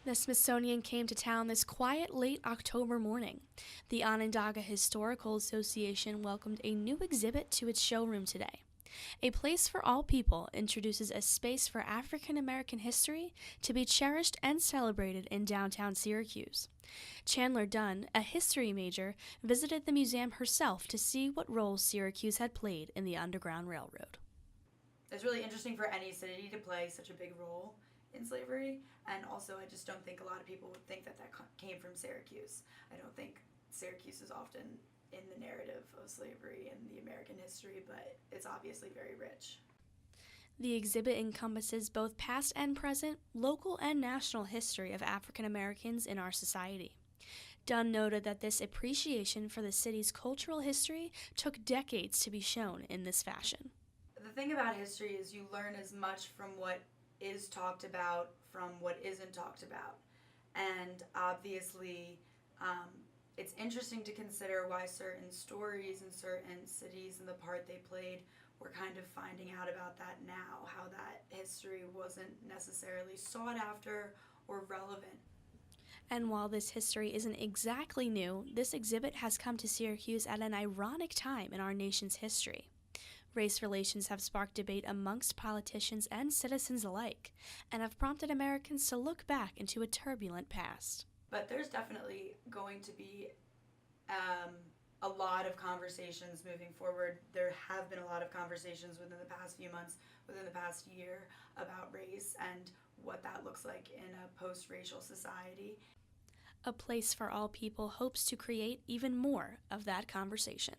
The Smithsonian came to town this quiet late October morning. The Onondaga Historical Association welcomed a new exhibit to its showroom today. A Place for All People introduces a space for African American history to be cherished and celebrated in downtown Syracuse. Chandler Dunn, a history major, visited the museum herself to see what roles Syracuse had played in the Underground Railroad. It's really interesting for any city to play such a big role in slavery, and also I just don't think a lot of people would think that came from Syracuse. I don't think Syracuse is often in the narrative of slavery in the American history, but it's obviously very rich. The exhibit encompasses both past and present, local and national history of African Americans in our society. Dunn noted that this appreciation for the city's cultural history took decades to be shown in this fashion. The thing about history is you learn as much from what is talked about from what isn't talked about. And obviously, it's interesting to consider why certain stories and certain cities and the part they played, we're kind of finding out about that now, how that history wasn't necessarily sought after or relevant. And while this history isn't exactly new, this exhibit has come to Syracuse at an ironic time in our nation's history. Race relations have sparked debate amongst politicians and citizens alike, and have prompted Americans to look back into a turbulent past. But there's definitely going to be a lot of conversations moving forward. There have been a lot of conversations within the past few months, within the past year, about race and what that looks like in a post-racial society. A Place for All People hopes to create even more of that conversation.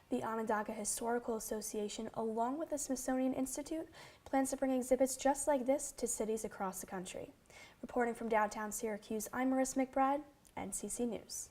The Onondaga Historical Association, along with the Smithsonian Institute, plans to bring exhibits just like this to cities across the country. Reporting from downtown Syracuse, I'm McBride, NCC News.